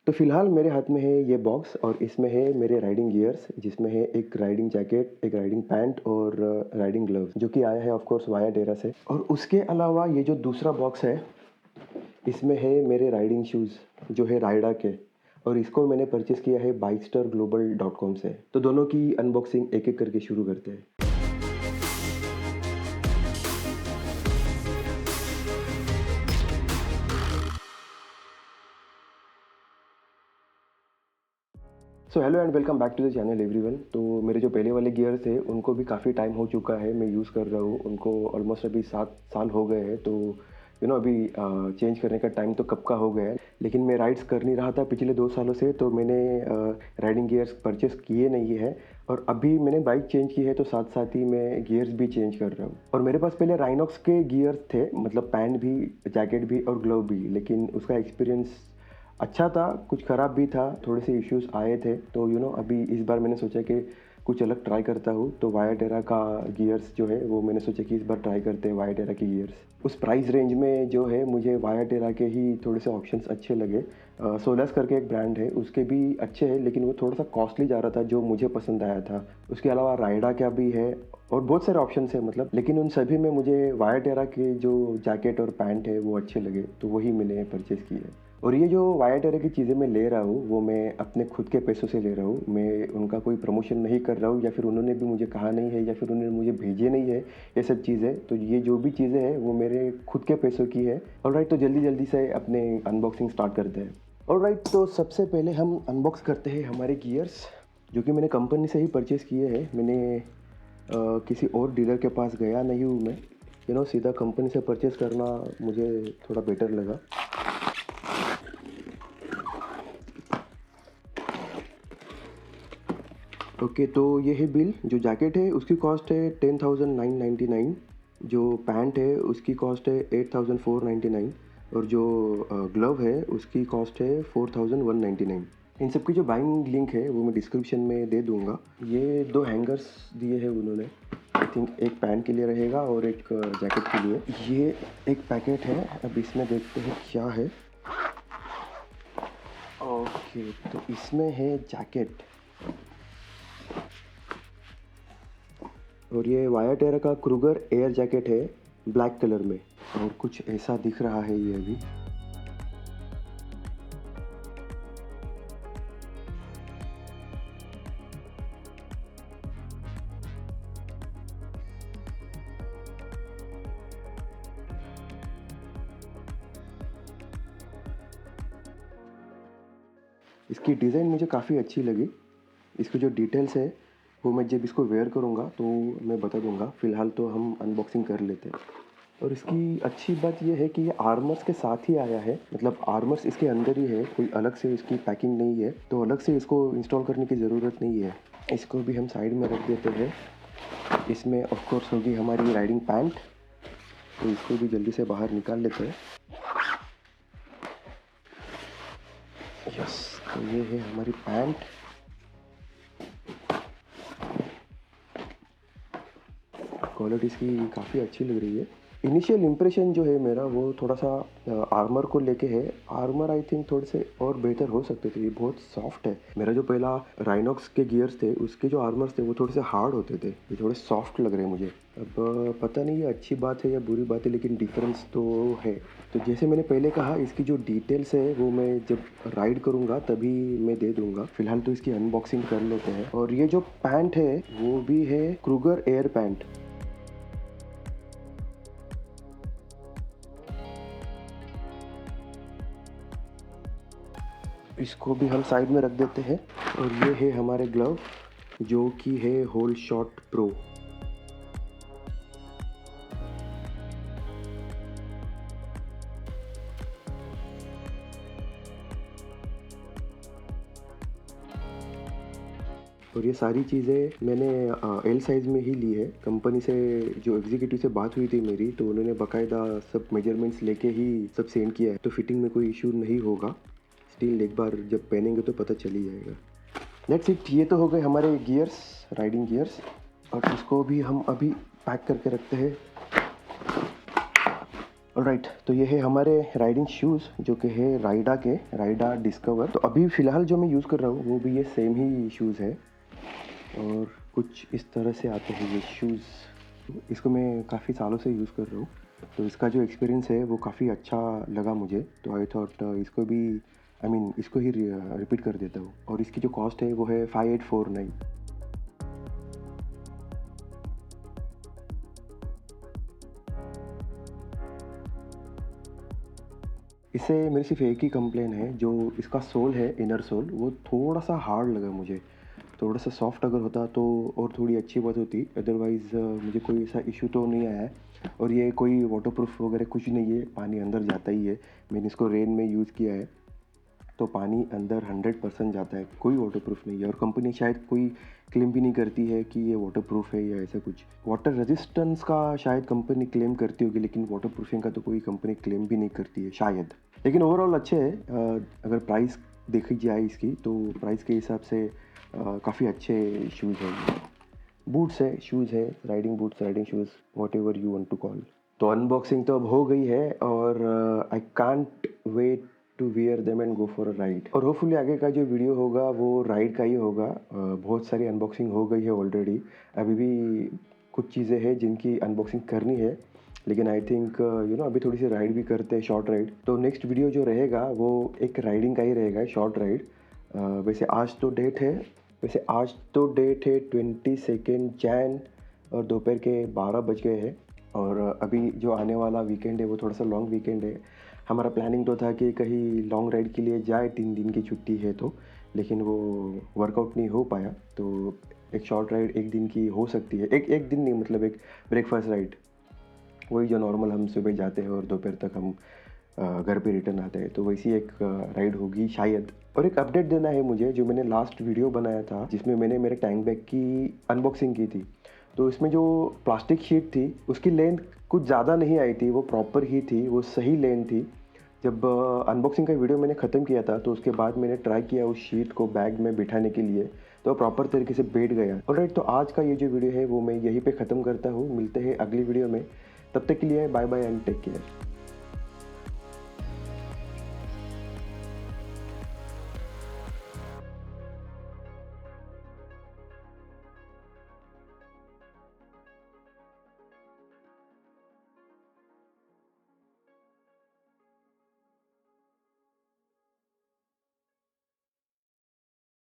तो फ़िलहाल मेरे हाथ में है ये बॉक्स और इसमें है मेरे राइडिंग गियर्स, जिसमें है एक राइडिंग जैकेट, एक राइडिंग पैंट और राइडिंग ग्लव्स, जो कि आया है ऑफ कोर्स वाया टेरा से। और उसके अलावा ये जो दूसरा बॉक्स है, इसमें है मेरे राइडिंग शूज़, जो है राइडा के, और इसको मैंने परचेज़ किया है bikestarglobal.com से। तो दोनों की अनबॉक्सिंग एक-एक करके शुरू करते हैं। So hello and welcome back to the channel everyone. तो मेरे जो पहले वाले गियर थे उनको भी काफ़ी टाइम हो चुका है, मैं यूज़ कर रहा हूँ उनको, ऑलमोस्ट अभी 7 साल हो गए हैं। तो अभी चेंज करने का टाइम तो कब का हो गया है, लेकिन मैं राइड्स कर नहीं रहा था पिछले 2 सालों से, तो मैंने राइडिंग गियर्स परचेस किए नहीं है। और अभी मैंने बाइक चेंज की है तो साथ साथ ही मैं गियर्स भी चेंज कर रहा हूँ। और मेरे पास पहले राइनॉक्स के गियर्स थे, मतलब पैंट भी, जैकेट भी और ग्लव भी, लेकिन उसका एक्सपीरियंस अच्छा था, कुछ ख़राब भी था, थोड़े से इश्यूज़ आए थे। तो अभी इस बार मैंने सोचा कि कुछ अलग ट्राई करता हूँ, तो वाया टेरा का गियर्स जो है वो मैंने सोचा कि इस बार ट्राई करते हैं वाया टेरा के गियर्स। उस प्राइस रेंज में जो है मुझे वाया टेरा के ही थोड़े से ऑप्शंस अच्छे लगे। सोलस करके एक ब्रांड है, उसके भी अच्छे हैं, लेकिन वो थोड़ा सा कॉस्टली जा रहा था जो मुझे पसंद आया था। उसके अलावा राइडा का भी है और बहुत सारे ऑप्शंस हैं मतलब, लेकिन उन सभी में मुझे वाया टेरा के जो जैकेट और पैंट है वो अच्छे लगे, तो वही मैंने परचेज़ किए। और ये जो वाया टेरा की चीज़ें मैं ले रहा हूँ वो मैं अपने खुद के पैसों से ले रहा हूँ, मैं उनका कोई प्रमोशन नहीं कर रहा हूँ, या फिर उन्होंने भी मुझे कहा नहीं है, या फिर उन्होंने मुझे भेजे नहीं है ये सब चीज़ें। तो ये जो भी चीज़ें हैं वो मेरे खुद के पैसों की है। ऑलराइट, तो जल्दी जल्दी से अपने अनबॉक्सिंग स्टार्ट करते हैं। ऑलराइट, तो सबसे पहले हम अनबॉक्स करते हैं हमारे गियर्स, जो कि मैंने कंपनी से ही परचेज़ किए हैं। मैंने किसी और डीलर के पास गया नहीं हूँ मैं, सीधा कंपनी से परचेज़ करना मुझे थोड़ा बेटर लगा। ओके, तो ये है बिल। जो जैकेट है उसकी कॉस्ट है 10,999, जो पैंट है उसकी कॉस्ट है 8,499, और जो ग्लव है उसकी कॉस्ट है 4,199। इन सब की जो बाइंग लिंक है वो मैं डिस्क्रिप्शन में दे दूंगा। ये 2 हैंगर्स दिए हैं उन्होंने, आई थिंक एक पैंट के लिए रहेगा और एक जैकेट के लिए। ये एक पैकेट है, अब इसमें देखते हैं क्या है। ओके, तो इसमें है जैकेट, और ये वाया टेरा का क्रूगर एयर जैकेट है ब्लैक कलर में, और कुछ ऐसा दिख रहा है ये अभी। इसकी डिज़ाइन मुझे काफ़ी अच्छी लगी। इसकी जो डिटेल्स है वो मैं जब इसको वेयर करूँगा तो मैं बता दूँगा। फ़िलहाल तो हम अनबॉक्सिंग कर लेते हैं। और इसकी अच्छी बात ये है कि ये आर्मर्स के साथ ही आया है, मतलब आर्मर्स इसके अंदर ही है, कोई अलग से इसकी पैकिंग नहीं है, तो अलग से इसको इंस्टॉल करने की ज़रूरत नहीं है। इसको भी हम साइड में रख देते हैं। इसमें ऑफ कोर्स होगी हमारी राइडिंग पैंट, तो इसको भी जल्दी से बाहर निकाल लेते हैं। यस, तो ये है हमारी पैंट। क्वालिटी इसकी काफ़ी अच्छी लग रही है। इनिशियल इम्प्रेशन जो है मेरा वो थोड़ा सा आर्मर को लेके है। आर्मर आई थिंक थोड़े से और बेहतर हो सकते थे, ये बहुत सॉफ्ट है। मेरा जो पहला राइनॉक्स के गियर्स थे उसके जो आर्मर्स थे वो थोड़े से हार्ड होते थे, ये थोड़े सॉफ्ट लग रहे हैं मुझे। अब पता नहीं ये अच्छी बात है या बुरी बात है, लेकिन डिफरेंस तो है। तो जैसे मैंने पहले कहा, इसकी जो डिटेल्स है वो मैं जब राइड करूँगा तभी मैं दे दूँगा। फिलहाल तो इसकी अनबॉक्सिंग कर लेते हैं। और ये जो पैंट है वो भी है क्रूगर एयर पैंट। इसको भी हम साइड में रख देते हैं। और ये है हमारे ग्लव, जो कि है होल शॉट प्रो। और ये सारी चीज़ें मैंने एल साइज़ में ही ली है कंपनी से। जो एग्जीक्यूटिव से बात हुई थी मेरी, तो उन्होंने बाकायदा सब मेजरमेंट्स लेके ही सब सेंड किया है, तो फिटिंग में कोई इशू नहीं होगा। स्टिल एक बार जब पहनेंगे तो पता चल ही जाएगा। लेट्स इट, ये तो हो गए हमारे गियर्स, राइडिंग गियर्स। और इसको भी हम अभी पैक करके रखते हैं। ऑलराइट, तो ये है हमारे राइडिंग शूज़ जो कि है राइडा डिस्कवर। तो अभी फ़िलहाल जो मैं यूज़ कर रहा हूँ वो भी ये सेम ही शूज़ है और कुछ इस तरह से आते हैं ये शूज़। इसको मैं काफ़ी सालों से यूज़ कर रहा हूँ, तो इसका जो एक्सपीरियंस है वो काफ़ी अच्छा लगा मुझे। तो आई थॉट इसको भी इसको ही रिपीट कर देता हूँ और इसकी जो कॉस्ट है वो है 5849। इससे मेरी सिर्फ़ एक ही कंप्लेन है, जो इसका सोल है, इनर सोल, वो थोड़ा-सा हार्ड लगा मुझे। थोड़ा-सा सॉफ्ट अगर होता तो और थोड़ी अच्छी बात होती, अदरवाइज़ मुझे कोई ऐसा इश्यू तो नहीं आया है। और ये कोई वाटरप्रूफ वगैरह कुछ नहीं है, पानी अंदर जाता ही है। मैंने इसको रेन में यूज़ किया है, तो पानी अंदर 100% जाता है, कोई वाटरप्रूफ नहीं है और कंपनी शायद कोई क्लेम भी नहीं करती है कि ये वाटरप्रूफ है या ऐसा कुछ। वाटर रेजिस्टेंस का शायद कंपनी क्लेम करती होगी, लेकिन वाटरप्रूफिंग का तो कोई कंपनी क्लेम भी नहीं करती है शायद। लेकिन ओवरऑल अच्छे हैं। अगर प्राइस देखी जाए इसकी, तो प्राइस के हिसाब से काफ़ी अच्छे शूज़ हैं ये। बूट्स है, शूज़ है, riding boots, riding shoes, whatever you want to call. तो अनबॉक्सिंग तो अब हो गई है और I can't wait to wear them and go for a ride. और होपफुली आगे का जो वीडियो होगा वो राइड का ही होगा। बहुत सारी अनबॉक्सिंग हो गई है ऑलरेडी। अभी भी कुछ चीज़ें हैं जिनकी अनबॉक्सिंग करनी है, लेकिन आई थिंक अभी थोड़ी सी राइड भी करते हैं, शॉर्ट राइड। तो नेक्स्ट वीडियो जो रहेगा वो एक राइडिंग का ही रहेगा, शॉर्ट राइड। वैसे आज तो डेट है 22 जैन और दोपहर के 12 बज गए हैं। और अभी जो आने वाला वीकेंड है वो थोड़ा सा लॉन्ग वीकेंड है। हमारा प्लानिंग तो था कि कहीं लॉन्ग राइड के लिए जाए, 3 दिन की छुट्टी है तो, लेकिन वो वर्कआउट नहीं हो पाया। तो एक शॉर्ट राइड 1 दिन की हो सकती है, एक एक दिन नहीं, मतलब एक ब्रेकफास्ट राइड, वही जो नॉर्मल हम सुबह जाते हैं और दोपहर तक हम घर पे रिटर्न आते हैं, तो वैसी एक राइड होगी शायद। और एक अपडेट देना है मुझे, जो मैंने लास्ट वीडियो बनाया था जिसमें मैंने मेरे टैंक बैग की अनबॉक्सिंग की थी, तो इसमें जो प्लास्टिक शीट थी उसकी लेंथ कुछ ज़्यादा नहीं आई थी, वो प्रॉपर ही थी, वो सही लेंथ थी। जब अनबॉक्सिंग का वीडियो मैंने ख़त्म किया था, तो उसके बाद मैंने ट्राई किया उस शीट को बैग में बिठाने के लिए, तो प्रॉपर तरीके से बैठ गया। ऑलराइट, तो आज का ये जो वीडियो है वो मैं यहीं पे ख़त्म करता हूँ। मिलते हैं अगली वीडियो में, तब तक के लिए bye bye and take care.